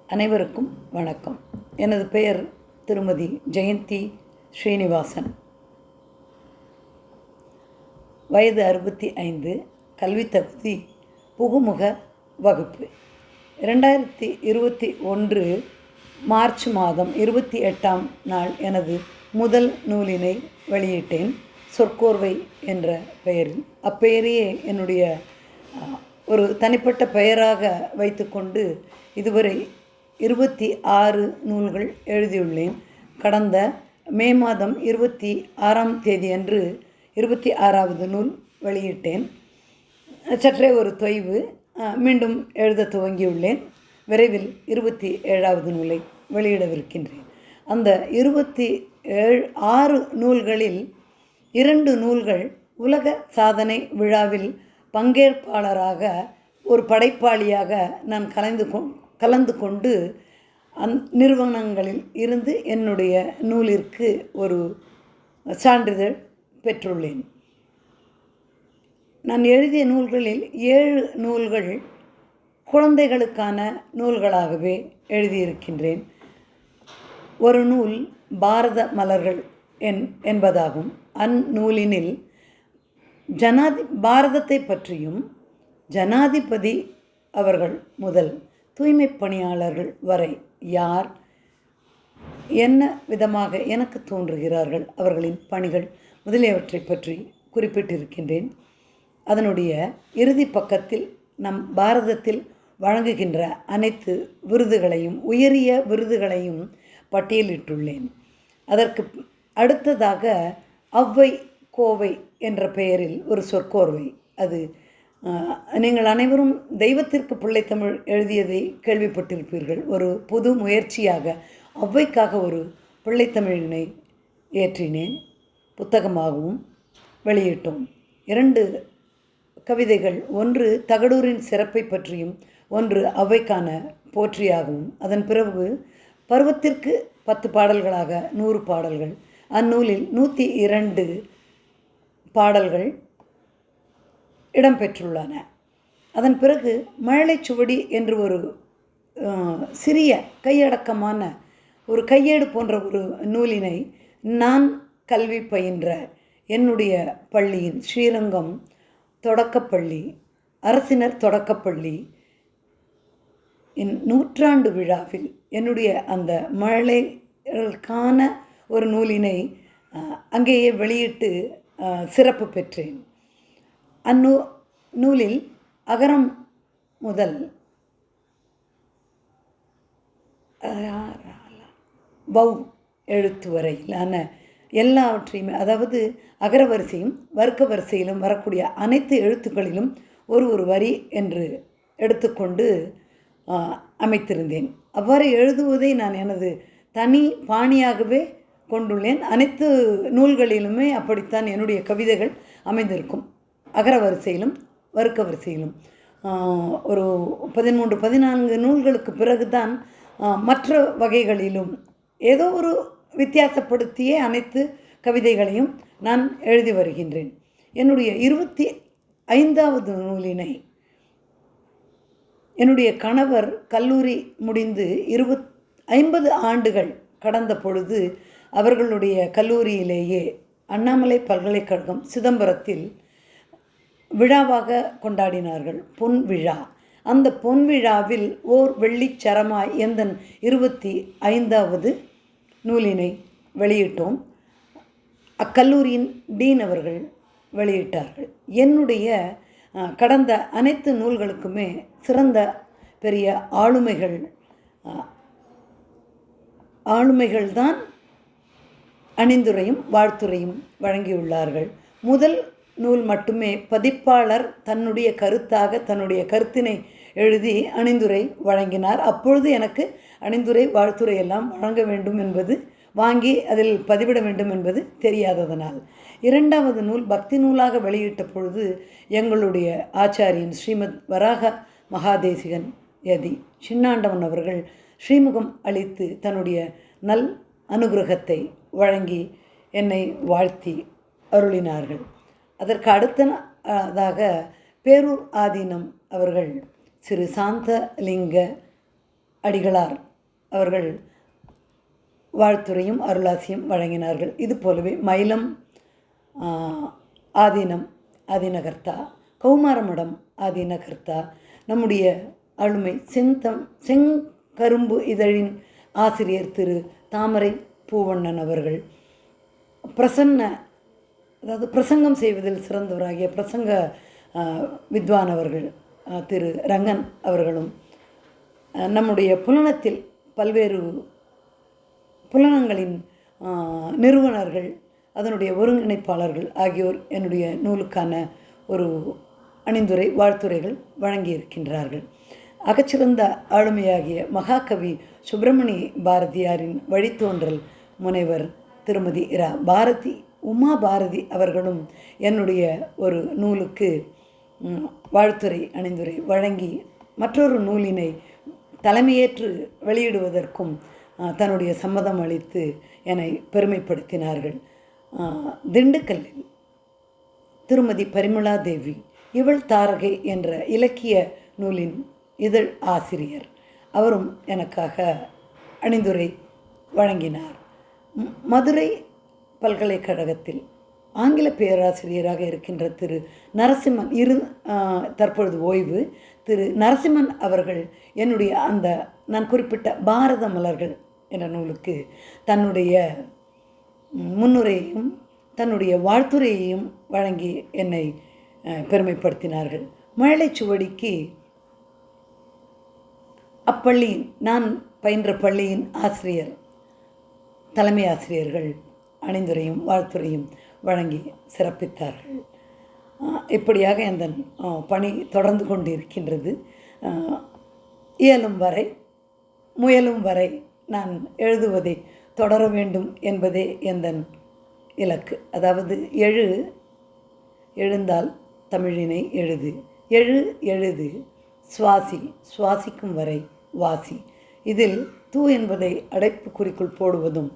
அனைவருக்கும் வணக்கம். எனது பெயர் திருமதி ஜெயந்தி ஸ்ரீனிவாசன். வயது 65. கல்வி தகுதி புகுமுக வகுப்பு. 2021 மார்ச் மாதம் 28ஆம் நாள் எனது முதல் நூலினை வெளியிட்டேன். சொற்கோர்வை என்ற பெயரில். அப்பெயரையே என்னுடைய ஒரு தனிப்பட்ட பெயராக வைத்துக்கொண்டு இதுவரை 26 நூல்கள் எழுதியுள்ளேன். கடந்த மே மாதம் 26ஆம் தேதி அன்று 26வது நூல் வெளியிட்டேன். சற்றே ஒரு தொய்வு, மீண்டும் எழுத துவங்கியுள்ளேன். விரைவில் 27வது நூலை வெளியிடவிருக்கின்றேன். அந்த 26 நூல்களில் 2 நூல்கள் உலக சாதனை விழாவில் பங்கேற்பாளராக ஒரு படைப்பாளியாக நான் கலந்து கொண்டு நிறுவனங்களில் இருந்து என்னுடைய நூலிற்கு ஒரு சான்றிதழ் பெற்றுள்ளேன். நான் எழுதிய நூல்களில் 7 நூல்கள் குழந்தைகளுக்கான நூல்களாகவே எழுதியிருக்கின்றேன். ஒரு நூல் பாரத மலர்கள் என்பதாகும். அந்நூலினில் பாரதத்தை பற்றியும் ஜனாதிபதி அவர்கள் முதல் தூய்மை பணியாளர்கள் வரை யார் என்ன விதமாக எனக்கு தோன்றுகிறார்கள், அவர்களின் பணிகள் முதலியவற்றை பற்றி குறிப்பிட்டிருக்கின்றேன். அதனுடைய இறுதி பக்கத்தில் நம் பாரதத்தில் வழங்குகின்ற அனைத்து விருதுகளையும் உயரிய விருதுகளையும் பட்டியலிட்டுள்ளேன். அதற்கு அடுத்ததாக ஔவை கோவை என்ற பெயரில் ஒரு சொற்கோர்வை. அது நீங்கள் அனைவரும் தெய்வத்திற்கு பிள்ளைத்தமிழ் எழுதியதை கேள்விப்பட்டிருப்பீர்கள். ஒரு புது முயற்சியாக ஔவைக்காக ஒரு பிள்ளைத்தமிழினை ஏற்றினேன். புத்தகமாகவும் வெளியிட்டோம். 2 கவிதைகள், ஒன்று தகடூரின் சிறப்பை பற்றியும் ஒன்று ஔவைக்கான போற்றியாகவும். அதன் பிறகு பருவத்திற்கு 10 பாடல்களாக 100 பாடல்கள். அந்நூலில் 102 பாடல்கள் இடம்பெற்றுள்ளன. அதன் பிறகு மழலைச்சுவடி என்று ஒரு சிறிய கையடக்கமான ஒரு கையேடு போன்ற ஒரு நூலினை நான் கல்வி பயின்ற என்னுடைய பள்ளியின் ஸ்ரீரங்கம் தொடக்கப்பள்ளி, அரசினர் தொடக்கப்பள்ளி 100ஆண்டு விழாவில் என்னுடைய அந்த மழலைகளுக்கான ஒரு நூலினை அங்கேயே வெளியிட்டு சிறப்பு பெற்றேன். நூலில் அகரம் முதல் வௌ எழுத்து வரையிலான எல்லாவற்றையுமே, அதாவது அகர வரிசையும் வர்க்க வரிசையிலும் வரக்கூடிய அனைத்து எழுத்துக்களிலும் ஒரு வரி என்று எடுத்துக்கொண்டு அமைத்திருந்தேன். அவ்வாறு எழுதுவதை நான் எனது தனி பாணியாகவே கொண்டுள்ளேன். அனைத்து நூல்களிலுமே அப்படித்தான் என்னுடைய கவிதைகள் அமைந்திருக்கும். அகர வரிசையிலும் வர்க்க வரிசையிலும். ஒரு 13-14 நூல்களுக்கு பிறகுதான் மற்ற வகைகளிலும் ஏதோ ஒரு வித்தியாசப்படுத்தியே அனைத்து கவிதைகளையும் நான் எழுதி வருகின்றேன். என்னுடைய 25வது நூலினை என்னுடைய கணவர் கல்லூரி முடிந்து 50 ஆண்டுகள் கடந்த பொழுது அவர்களுடைய கல்லூரியிலேயே அண்ணாமலை பல்கலைக்கழகம் சிதம்பரத்தில் விழாவாக கொண்டாடினார்கள், பொன் விழா. அந்த பொன் விழாவில் ஓர் வெள்ளிச்சரமாய் எந்தன் 25வது நூலினை வெளியிட்டோம். அக்கல்லூரியின் டீன் அவர்கள் வெளியிட்டார்கள். என்னுடைய கடந்த அனைத்து நூல்களுக்குமே சிறந்த பெரிய ஆளுமைகள்தான் அணிந்துரையும் வாழ்த்துரையும் வழங்கியுள்ளார்கள். முதல் நூல் மட்டுமே பதிப்பாளர் தன்னுடைய கருத்தினை எழுதி அணிந்துரை வழங்கினார். அப்பொழுது எனக்கு அணிந்துரை வாழ்த்துரை எல்லாம் வழங்க வேண்டும் என்பது, வாங்கி அதில் பதிவிட வேண்டும் என்பது தெரியாததனால் 2வது நூல் பக்தி நூலாக வெளியிட்ட பொழுது எங்களுடைய ஆச்சாரியன் ஸ்ரீமத் வராக மகாதேசிகன் யதி சின்னாண்டவன் அவர்கள் ஸ்ரீமுகம் அளித்து தன்னுடைய நல் அனுகிரகத்தை வழங்கி என்னை வாழ்த்தி அருளினார்கள். அதற்கு அடுத்ததாக பேரூர் ஆதீனம் அவர்கள் திரு சாந்தலிங்க அடிகளார் அவர்கள் வாழ்த்துரையும் அருளாசியும் வழங்கினார்கள். இது போலவே மயிலம் ஆதீனகர்த்தா, கௌமாரமடம் ஆதீனகர்த்தா, நம்முடைய ஆளுமை செங்கரும்பு இதழின் ஆசிரியர் திரு தாமரை பூவண்ணன் அவர்கள், அதாவது பிரசங்கம் செய்வதில் சிறந்தவராகிய பிரசங்க வித்வான் அவர்கள் திரு ரங்கன் அவர்களும், நம்முடைய புலனத்தில் பல்வேறு புலனங்களின் நிறுவனர்கள், அதனுடைய ஒருங்கிணைப்பாளர்கள் ஆகியோர் என்னுடைய நூலுக்கான ஒரு அணிந்துரை வாழ்த்துரைகள் வழங்கியிருக்கின்றார்கள். அகச்சிறந்த ஆளுமையாகிய மகாகவி சுப்பிரமணிய பாரதியாரின் வழித்தோன்றல் முனைவர் திருமதி உமா பாரதி அவர்களும் என்னுடைய ஒரு நூலுக்கு வாழ்த்துரை அணிந்துரை வழங்கி மற்றொரு நூலினை தலைமையேற்று வெளியிடுவதற்கும் தன்னுடைய சம்மதம் அளித்து என்னை பெருமைப்படுத்தினார்கள். திண்டுக்கல்லில் திருமதி பரிமளா தேவி இவள் தாரகை என்ற இலக்கிய நூலின் இதழ் ஆசிரியர், அவரும் எனக்காக அணிந்துரை வழங்கினார். மதுரை பல்கலைக்கழகத்தில் ஆங்கில பேராசிரியராக இருக்கின்ற திரு நரசிம்மன் தற்பொழுது ஓய்வு திரு நரசிம்மன் அவர்கள் என்னுடைய அந்த நான் குறிப்பிட்ட பாரத மலர்கள் என்ற நூலுக்கு தன்னுடைய முன்னுரையையும் தன்னுடைய வாழ்த்துரையையும் வழங்கி என்னை பெருமைப்படுத்தினார்கள். மழலைச்சுவடிக்கு அப்பள்ளியின் நான் பயின்ற பள்ளியின் தலைமை ஆசிரியர்கள் அணிந்துரையும் வாழ்த்துரையும் வழங்கி சிறப்பித்தார்கள். இப்படியாக இந்த பணி தொடர்ந்து கொண்டிருக்கின்றது. இயலும் வரை முயலும் வரை நான் எழுதுவதை தொடர வேண்டும் என்பதே எந்தன் இலக்கு. அதாவது எழுந்தால் தமிழினை எழுது, எழுது, சுவாசிக்கும் வரை வாசி. இதில் தூ என்பதை அடைப்புக்குறிக்குள் போடுவதும்